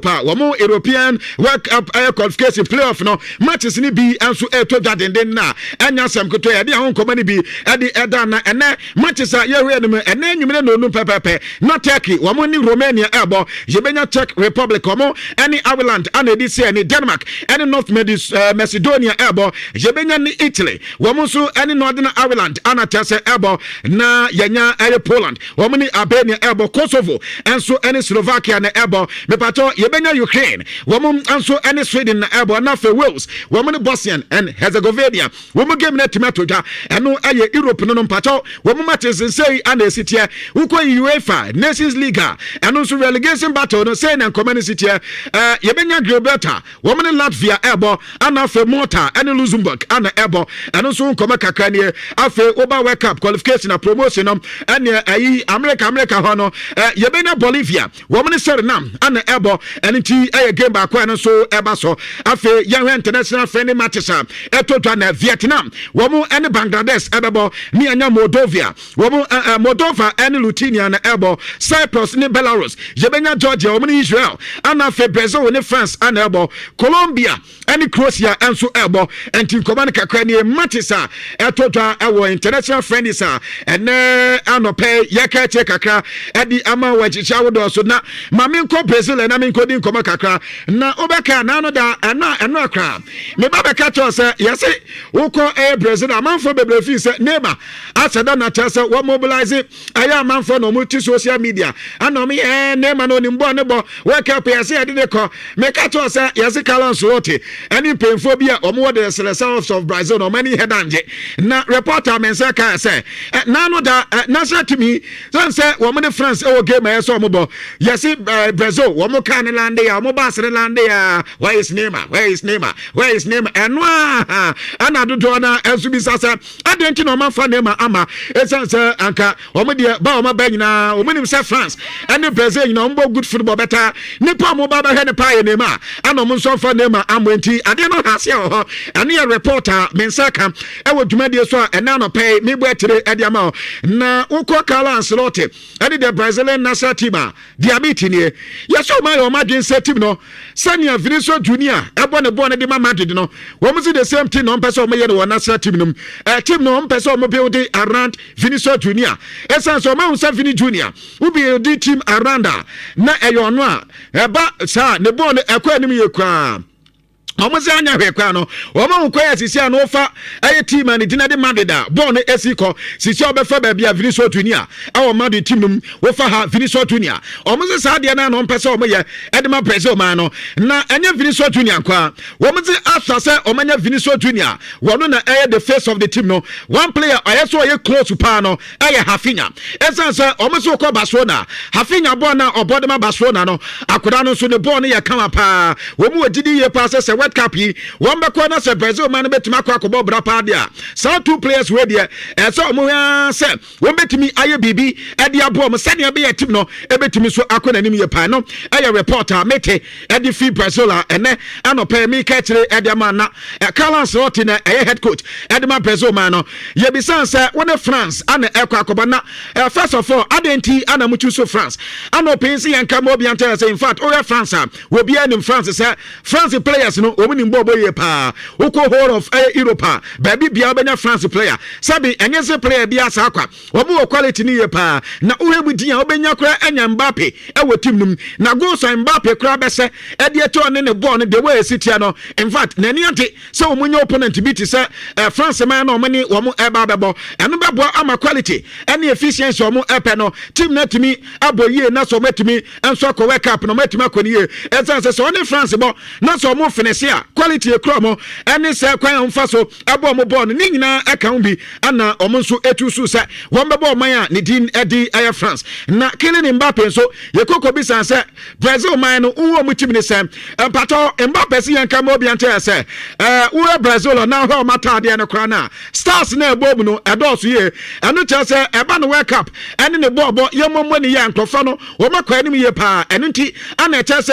Wamo European World Cup qualification playoff no matches ni bi anso to dwadenden na anya sam koto e de ahon komani bi e de eda na ene matches a ye we no ene nwumene no pepepe na Turkey wamo ni Romania ebo yebenya Czech Republic wamo any Ireland and edi say any Denmark any North Macedonia ebo yebenya ni Italy wamo so any Northern Ireland anatese ebo na yenya Poland wamo ni Albania ebo Kosovo enso any Slovakia na ebo mepato yebenya Ukraine woman anso any Sweden na ebo na fe Wales woman Bosnia and Herzegovina woman game na tomato ja eno aye Europe no mpacho woman matches say and sitia uko UEFA Nations League eno so relegation battle no say na common sitia yebenya Gibraltar woman Latvia ebo ana fe Malta and Luxembourg ana ebo eno so nkoma kakra ne afe Oba World Cup qualification na promotion no and ayi America ho no yebenya Bolivia woman Suriname ana ebo enti game back when so eba so afe young international friendly matches eto na Vietnam womu ene Bangladesh ebebo ni anya Moldova womu Moldova ene Lithuania na ebo Cyprus ni Belarus yebenya Georgia womu ni Israel ana afe Brazil ni France ana ebo Colombia ene Croatia enso ebo enti komane kakra ni matches eto ewo international friendly ene anope yeka kakra edi ama wachicha wodo so na maminko Brazil na minko din koma kakra na obeka na no da eno akra me babeka to say yes woko Brazil amanfo bebrefi say neighbor aseda na chase wo mobilize aya amanfo no multi social media ana me neighbor no nimbo ne bo wake up yes e de ko me ka to say yes Carlos Rote any painful bia omo the selection of Brazil no many hedanje na reporter men say ka say na no da national team say wo mo the France e game e so mo bo yes Brazil wo mo kan land ya mo ba sere land ya where is Neymar enwa ana dodo na ensu bi sasa adenti no man fa Neymar ama esense anka wo mo de ba wo ma ba nyina wo nim say France and Brazil nyina wo good football better nipa mo ba ba he ne pa ye Neymar ana mo so fa Neymar amwenti ade no hase ho ane ya reporter mensaka e wo dwumade so ena no pay me bo etere ade ama na ukọ Carlo Ancelotti ade the Brazilian national team diabete ne yeso ma yo ma dwen team no Sanya Vinicius Junior ebo ne bo ne de Madrid no wo mzi the same thing no person mo ye no national team no team no person mo build around Vinicius Junior essence o ma hu say Vini Junior wo build team around na eyo no a eba sa ne bo ne ekwa anim ye kwa omoze anya hwekwa no omo nkoya sisi an ofa aye team an dina de Madrid born esiko sisi obefa ba bia Vinicius Junior awo Madrid team num ofa ha Vinicius Junior omoze sa de na no mpese omo ye edema Brazil man no na anya Vinicius Junior kwa omoze after say omanya Vinicius Junior wono na aye the face of the team no one player aye so aye close to pa no aye Rafinha esanse omoze ko Barcelona Rafinha born na obodema Barcelona no akoda no so ne born ye kama pa wo mu odidi ye pa say World Cup yi one back na say Brazil man betima kwa kobo bra pa dia so two players we there so mo say we betimi aye bibi e dia bo mo sane be ye team no e betimi so akona nim ye pa no aye reporter mete e di free Brazil ene anope mi ka kire e dia man na Carlo Ancelotti na aye head coach e di ma Brazil man no ye bi san say wona France ana e kwa kobo na first of all adenti ana mu choose France anope si yan kam obi anta say in fact o France we be in France say France players no omini mbobo ye pa uko whole of Europe baby bia benya France player sabi enyese player bia sa akwa omo quality ni ye pa na uhebu dia obenya kura enya Mbappe e wo team num na go so Mbappe kura bese e de to ne ball ne the way sitia no in fact na ni ante se omunye opponent bi ti se France man no mani omo eba bebo eno bebo ama quality ene efficiency omo epe no team na timi aboye na so matimi enso akọ World Cup no matimi akọ ni ye esanse so ne France bo na so omo finish quality ekromo ene se kwan mfa so abo mo ball ni nyina aka bi ana omo nso etu su se won be ball man ne din edi aye France na Kylian Mbappe so yekoko bi san se Brazil man no uwo mu tim ne se pato Mbappe se yanka mo bi ante se uwo Brazil na ho mata de ne kra na stars na ebo no edoso ye eno che se eba no World Cup ene ne bobo yemommo ne ye nklofa no wo makwa anim ye pa eno nti ana che se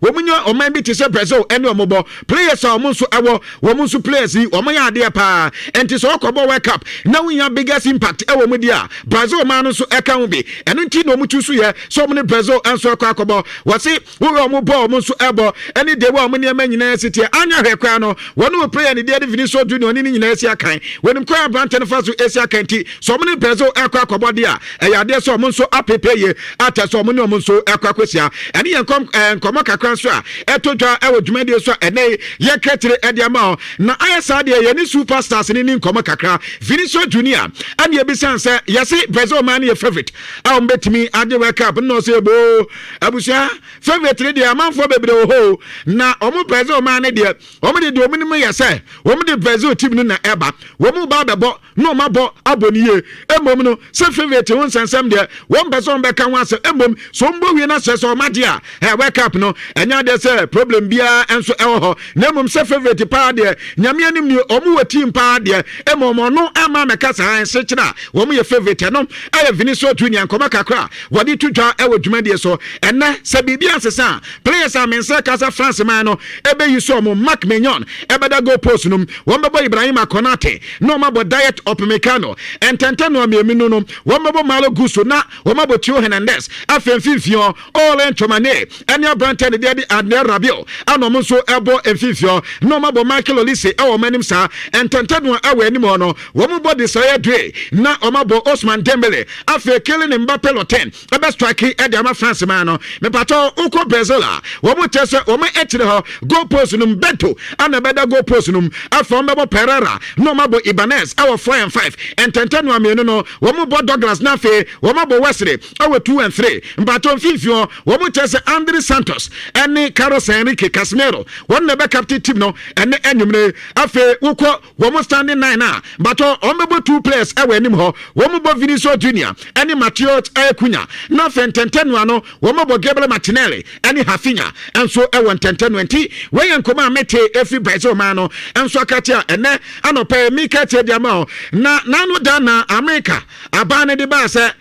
wo munyo o man bi ti se Brazil ene o omobo players a omo so ewo wo so players yi omo ya ade pa enti so okobo World Cup na we ya biggest impact ewo mu dia Brazil man no so eka ho bi eno nti no mu tu so ye so omo ne Brazil anso akobo wose wo omo ball omo so ebo any day wo omo ne ma nyina siti anya hwekwa no wono player ne dia Vinicius Junior ni nyina esi akan wenim kwa brand no fa so esi akan ti so omo ne Brazil akobo dia eya de so omo so apepeye ata so omo ne omo so akwakosia ene ye nkom kakran so a etodwa ewo dwumade so ene ye kretere ediama na ayesa de ye ni superstars ni nkom kakra Vinicius Junior and ye bisan say yesi Brazil man ye favorite a mbetimi ade World Cup no say bo abusia favorite de amanfo bebre ho na omo Brazil man de omo de omo ni ye say omo de Brazil team no na eba omo ba bebo no mabo aboniye emom no say favorite won sansam de won person be kan wanse emom so mbo wi na say so made a World Cup no enya de say problem bia enso ewo ho na emom say favorite pa de nyame anim ni omo wa team pa de emom no ama meka san se kira omo ye favorite no e Vinicius Junior nkoma kakra wodi tudwa ewo dwumade so ena se bibia asesa players a mense kasa France man no ebe yiso omo Mark Mignon ebeda go post no won bebo Ibrahim Konate no mabo diet opmecano ententano amiemino no won bebo Malo Gusto na won mabo Tio Hernandez afenfifio all entomane enya Branton de Adner Rabiot anomo so ebo enfifio no mabo Michael Olise e manim sa ententano awe animo no won mabo Desire Dre na omabo Osman Dembele afe Kylian Mbappe Loten ebe strike e de ama France man no me pato uko Brazil won tese won etire ho go post no Beto ana beda go post no afọ mbebo Pereira no mabo Ibanez our 4 and 5 ententano amienu no won bo Douglas na fe won mabo Wesley our 2 and 3 mbato fifio won tese Andre Santos ene Carlos Enrique Casemiro won ne be captain team no ene enwumre afe uko won standing 9 na mbato ombebo 2 players ewe anim ho won bo Vinicius Junior ene Matheus Cunha na fe ententano no won mabo Gabriel Martinelli ene Rafinha enso ewe ententano enti we yankoma amete efi Brazil man no enso akatia ene anope Mika Tediama na nanu dana America abane de ba se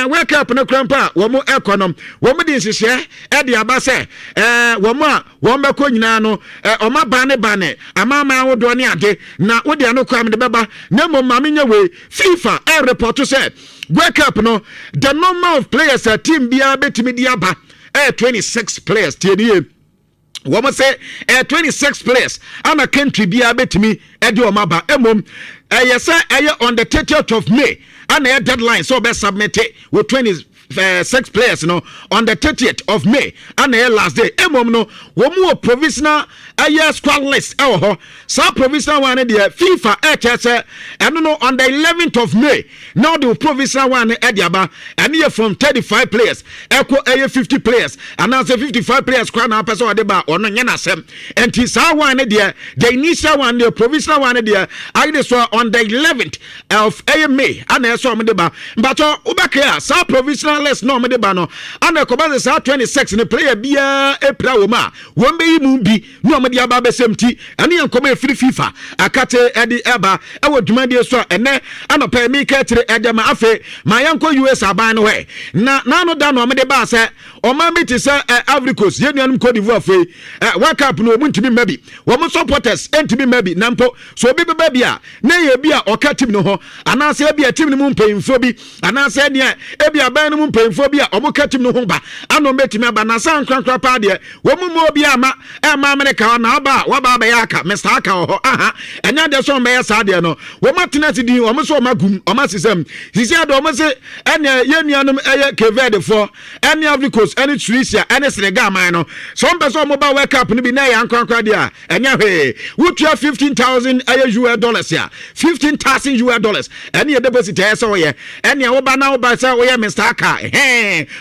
World Cup no krampa wo mo econom wo mo de nhihye e de aba se wo mo a wo mbeko nyina no o ma bane amama wo do ne ade na wo de ano kwam de beba na mo ma menya we FIFA report say World Cup no the number of players a team bia betimi di aba 26 players tie woman say 26 players and a country bia betimi edo maba emom yes on the 30th of May and a deadline so be submitted with 26 players no on the 30th of May and a last day emom no womu provisional squad list so provisional one the FIFA HS and no on the 11th of May now the provisional one ediaba and here from 35 players echo 50 players and now 55 players kwa na person adeba ono nyana sem and this one the initial one the provisional one there I just saw on the 11th of May and I saw me but ubaka so provisional list no me deba no and the koba say 26 the player bia epra wo ma won be mu bi no me dia ba besemti ane yankoma efiri FIFA akate edi eba ewo dwumade so ene anopa mi ka tire edema afe ma yanko US aban no he na no da no me de ba se o ma mi ti se Ivory Coast yenuanum Cote d'Ivoire fe World Cup no mu ntimi mabi wo mo supporters entimi mabi nampo so obi be bia na ye bia o ka team no ho ana se bia team no mu mpemfo bi ana se ne e bia ban no mu mpemfo bi a o mo ka team no ho ba ano metimi aba na san krankra pa de wo mu mo bia ma America na ba wa ba ya aka Mr. aka ho aha enya de so me sa de no wo matena ti din wo mo so magum o ma sisem sisi ade o mo se enya yenuanum eye Kevede for enya Ivory Coast enya Tunisia enya Senegal man no so mbeso mo ba World Cup ni bi na ya nkwankwa de a enya hwe wutua $15,000 US dollars ya $15,000 US dollars enya deposit ya so ye enya wo ba na wo ba sa wo ye Mr. aka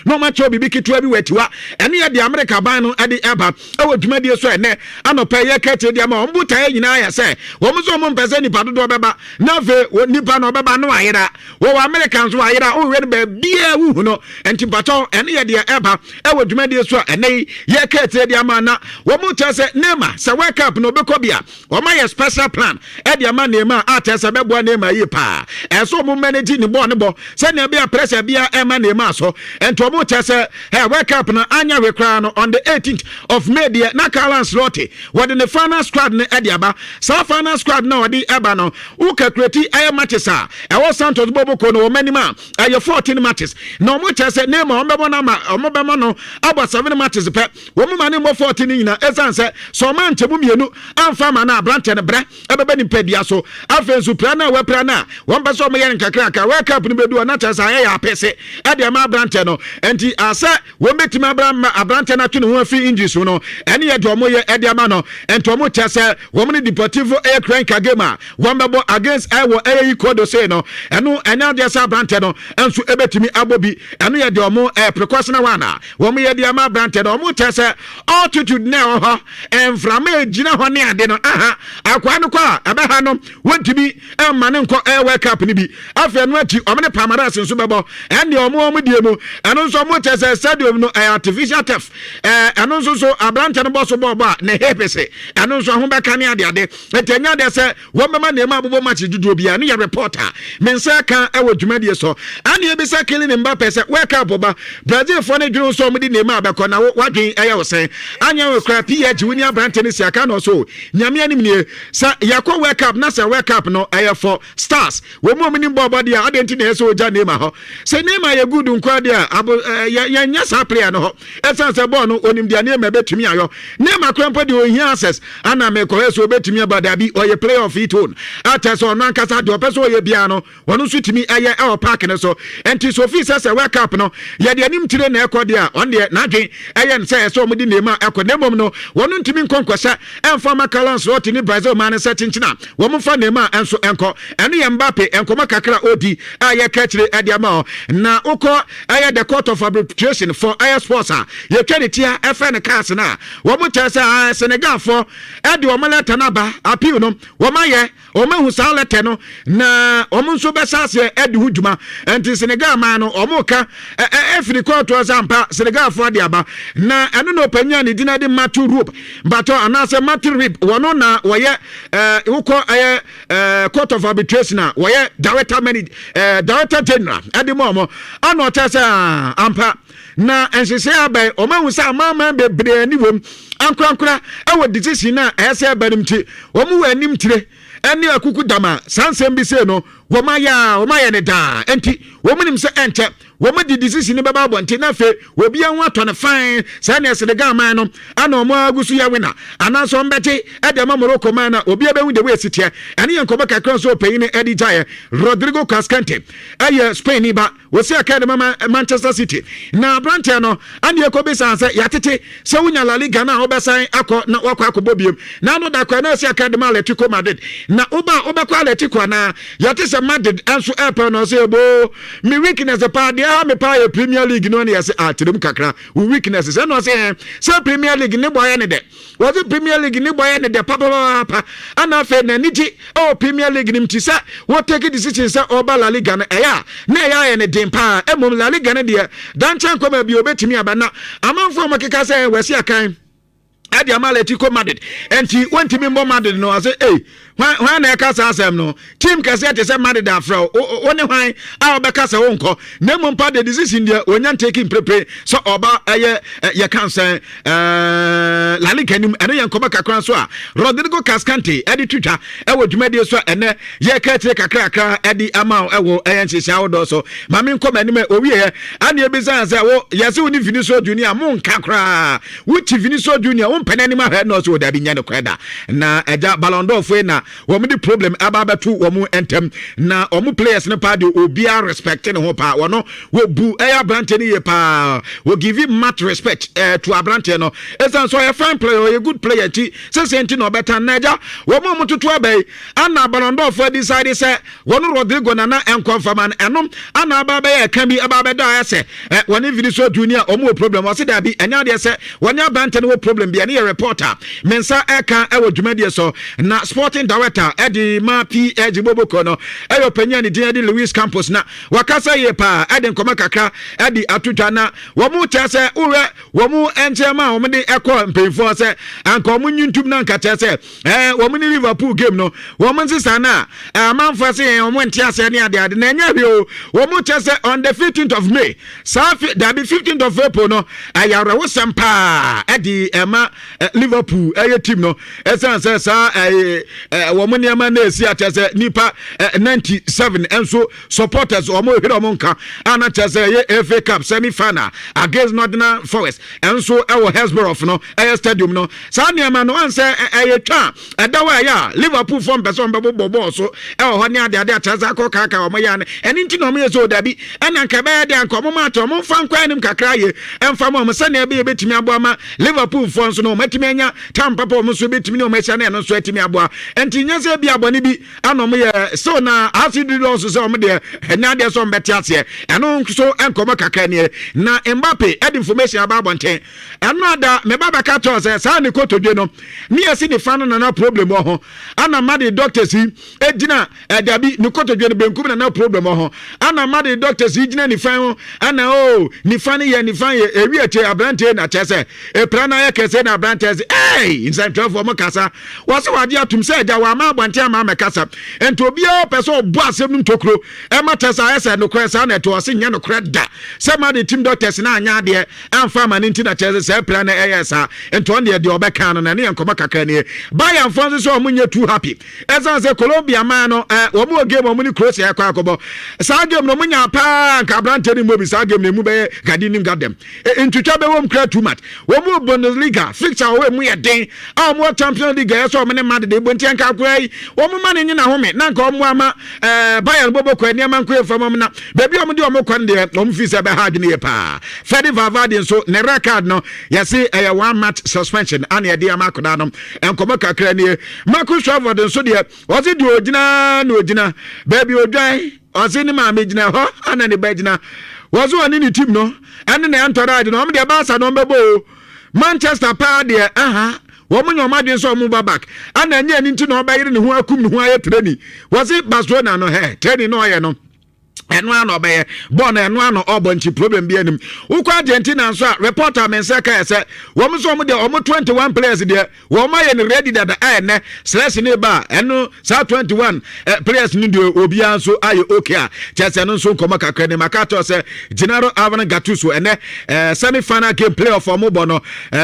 no ma cho bibi kitua bi wetiwa enya de America ban no ade eba ewo dwumadi so ene anopa ye kete dia ma ombuta ye nyina ya se wo mo so mo mpese nipa dodo beba na ve nipa no beba no ayira wo Americans wo ayira o we be bia wu no enti pato ene ye dia eba ewo dwumadi so ene ye kete dia ma na wo mo tese nema se World Cup no be ko bia wo ma ye special plan e dia ma nema atese bebo nema yi pa so mo manage ni bo ne bo se ne bia pressure bia e ma nema maso and to mo tese wake up na anya we kra no on the 18th of May dia na Carlos Lotte what in the final squad ne ediaba sa final squad na odi eba no u calculate aye matches a e wo Santos Boboko no many man aye 14 matches no mo tese name ombebo na ma ombebo no aba 7 matches pe wo mo mane mo 14 nyina esanse so man chemu mienu amfa ma na abrante ne bre ebebe ni pedia so afensu pra na we pra na won be so mo yen kakra ka wake up ni bedu na tese aye ya pese ade ma abrante no enti asa wo metima abrante na tunu ho afi injuries no ene ye do mo ye ade ama no enti mo tese wo mo ni Deportivo e crank agema won be against ewo e kodo say no eno enya de sa abrante no enso ebetimi abobi eno ye de mo precautionary one wo mo ye de ama abrante no mo tese altitude na ho enframa gina ho ne ade no aha akwa no kwa ebe ha no wontimi mane nko wake up ni bi afa no ati o me pamaras nso bebo ene o mo die mu eno nso mo tese stadium no artificial turf eno nso so abrante no boso bobo na hepese eno nso ho beka ne ade etenya de se wo mema na ma abobo match dudu bia ne ya reporter mensa kan ewo dwumadie so ane e bisa Kylian Mbappe se wake up ba Brazil fo ne dwun so mo di na ma abeko na wadwen eye wo sen anya we kra PSG woni abrante ne siaka no so nyame anim ne sa yakọ wake up na se wake up no eye for stars wo mo mini bobo dia adenti na eso oja ne ma ho se ne ma ye good nkwa dia ya nya sa player no ho esanse ball no onim dia ne ma betumi ayo ne ma krampo de ohia access ana me ko eso betumi abada bi oye player of it own ata so no ankasa de opeso oye bia no wono so timi eye e park ne so enti Sophie se wake up no ye de anim tire na ekọ dia on de na dwen eye nse so mo di ne ma ekọ ne mom no wono ntimi nkonkwasa emfa Carlos Lotte ni Brazil man se tinchina wo mo fa ne ma enso enko ene ye Mbappe enko makakra odi aye kachire ediama na uko aye the court of arbitration for air sports ye twanitia FN cars na wo mo tese Senegal for edi wo maleta na ba appeal no wo maye o mahu sa leta no na o mo nso besase edi huduma enti Senegal man no o mo ka efri court was ampa Senegal for adi aba na eno no panya ni dinade Matu Rope bato anase Matu Rip wono na woye uko aye court of arbitration na woye director general edi momo ano tese ampa na ensese abai o mahu sa mama bebre ni wom ankrankra ewo decision na ese abanim ti o mu anim tire ene akuku dama sansem bi se no wo maya ne da enti wo munim se ente wo ma di decision ne baba bonte na fe wo bia ho atone fine sa na Senegal man no ana o mo agusu ya wina ana so mbete e de ma Morocco man na obi aba hu de we sitia ene yen koba kakran so payin ne edi jaye Rodrigo Cascante aye Spain ba wo se aka de Manchester City na Brante no ane ekobe sanse yatete se wunya La Liga na obesan akọ na wakọ akobobiem na no da kwa na se aka de Atletico Madrid na oba kwa Atletico na yate se Madrid enso airport no se bo mi weakness pa de me pa Premier League no na yase atrem kakra we weakness se no se Premier League ne boy ne de was it Premier League ne boy ne de papa ana fe na niji Premier League nim ti se what take decision se oba La Liga na eya ne den pa emom La Liga ne de dan chan koma bi obetimi aba na amanfo makeka se wasi akan adi Atletico Madrid enti wantimi mbo Madrid no ase hwan na ekasa asem no team kase te se Madrid afro woni hwan a obekasa wonko na mumpa de decision dia onyan taking prepare so oba ye kansen La Liga nim ene ye nkoba kakran so a Rodrigo Cascante edi twitwa ewo dwumade so ene ye katre kakra edi ama ewo enchisia wodo so mame nkoma anim owie ane ebisa se wo yase woni Vinicius Junior mon kakra wuti Vinicius Junior penani ma he no so da bi nya ne kweda na eja Ballon d'Or fo na wo mu di problem aba to wo mu entem na wo mu players ne pa de obia respect ne ho pa wono wo bu abrante ne ye pa wo give him much respect to abrante no esan so a fine player or a good player ti se senti no better na eja wo mu tutu abai ana Ballon d'Or fo decide say wono Rodrigo na enconfirm an enom ana aba ba kan bi aba ba da say woni Vinicius Junior o mu problem o se da bi enya de say woni abrante no problem bi ne reporter mensa eka ewo dwumadie so na Sporting director edi ma PH Boboko no eyo panya ni din di Luis Campos na wakasa ye pa edi nkoma kakra edi atutwa na wo mu chese uwe wo mu enchema wo mu de ekọ mpemfo se anka wo nyuntum na nka chese wo mu ni Liverpool game no wo mu nsisa na amanfo se wo mu ntia ne ade na nya hwe wo mu chese on the 15th of May safi that be 15th of April no ayara wo sempa edi ema Liverpool team no esanse sa wo mu niam na esi atese nipa 97 enso supporters o mo hwe mo nka ana chese ye FA Cup semi final against Nottingham Forest enso ewo Hillsborough no stadium no sa niam no anse twa edawa ya Liverpool form person bebo so ewo ho ne ade atese akoka o mo ya ne eni nti no mo yeso dabi ana nka be de anka mo ma to mo fa nkwa nim kakra ye emfa mo se na be betimi abo ama Liverpool form so no matimi anya tam papa mo so betimi no ma sia na no so atimi abo enti nya se bia boni bi anom ye so na asidi lo so se mo de ena de so mbeti ase eno so enkomo kakra ne na Mbappe ed information about bonten eno ada me baba ka to se sa ne kotodwe no me ase ne fa no na problem ho ana Madrid doctors yi ejina dabi ne kotodwe no benkum na problem ho ana Madrid doctors yi jina ni fa ho ana ni fa ne ye ni fa ye ewi ache abrante na chese e plana ye kese na abrante inside 12 for mo kasa wose wade atum se ja wa ma abante ama mekasa ento bia peso bo asem ntokro e matesa ese no kwesa na to se nya no kreda se ma the team doctors na anya de amfa ma nti na chese se plana esa ento on de obeka no na ne nkoma kaka ne Bayern fans so omunye too happy esa se Colombia man no wo mo game mo ni Croatia ya kwa akobo sa game no munya pa nka abrante ni mo bi sa game ne mu be gadi nim gadem ntutwa be wom kra too much wo mo Bundesliga fixture wo mu ye den mo Champions League ya so mo ne Madrid bo ntia nka akura yi wo mo ma ne nyina home na nka mo ama Bayern bobo kwa ni ama nko e fam na bebi o mo de o mo kwan de o mo fi se be hard ne pa Fede Valverde so ne record no ya say 1 match suspension ana ye de ama koda no enkomo kakra ne Marcus Rashford so de o se de ogina bebi odwan o se ni ma megina ho ana ne ba gina wazo ani ni team no ene na entourage no am de Barca no mbebo Manchester pa de wo munyo madwen so mu back ana nya ni nti no ba yire ne ho akum ne ho aye training wase Barcelona no training no ye no eno ano be born eno ano obonchi problem bi anim ukwa Argentina nso a reporter men say ka say wo mo so mo de o mo 21 players de wo ma ye ready that ne stress ne ba eno sa 21 players ni de obi anso aye okay a chese no nso nkoma kakra ne makato say Gennaro Gattuso ene semi final game playoff o mo bono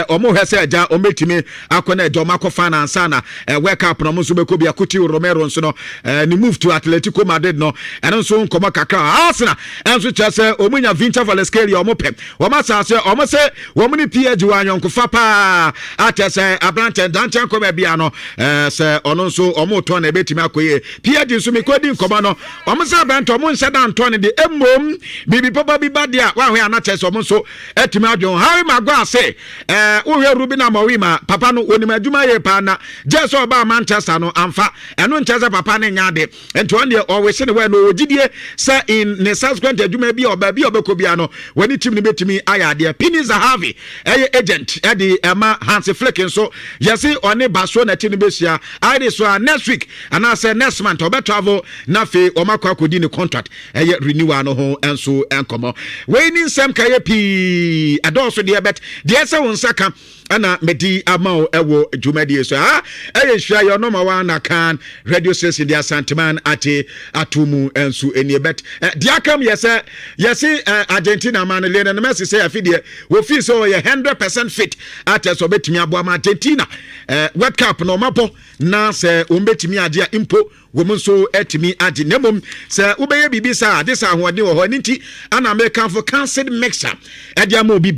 o mo hwese aja o metimi akona ejo mako final sana World Cup no mo so be ko bia Coutinho Romero nso no ni move to Atletico Madrid no eno nso nkoma kakra Arsenal enso chese omunya Vinta Valescalia omope womasa se omose womuni PG wanyonko fapa atese abrante danchan ko be bia no se ono nso omoto na betimi akoye PG nso mi kodi nkoma no omosa abrante omo nse da nto ne de emom bibi papa bi badia wa hwe ana chese omo nso etimi adwon Harry Maguire se wo hwe Ruben Amorim papa no onim adwuma ye pa na jeso oba Manchester no amfa eno nchese papa ne nyade ento ne o we se ne we no ogidie se in ne subsequent adwuma bi obabi obekobia no wani team ne betimi ayade Pini Zahavi agent edi Emma Hansi Flick so yesi one Barcelona team ne besia ide so next week and I say next month obe travel na fe o makwa kodi ne contract renewal no ho enso enkomo we ni nsem kaye pi adoso de bet de se won saka ana medi amao ewo dwumadi so hwia yo number 1 na kan radio station dia Santiman ate atumu enso eni bet dia kam yesi Argentina man Lionel Messi say afide wo fi so ye 100% fit ate so betimi abo ma Argentina World Cup no mapo na se o betimi age impo wo nso etimi age nemom se ubeye bibisa this ahode wo ho nti ana American for cancelled mixer dia ma obi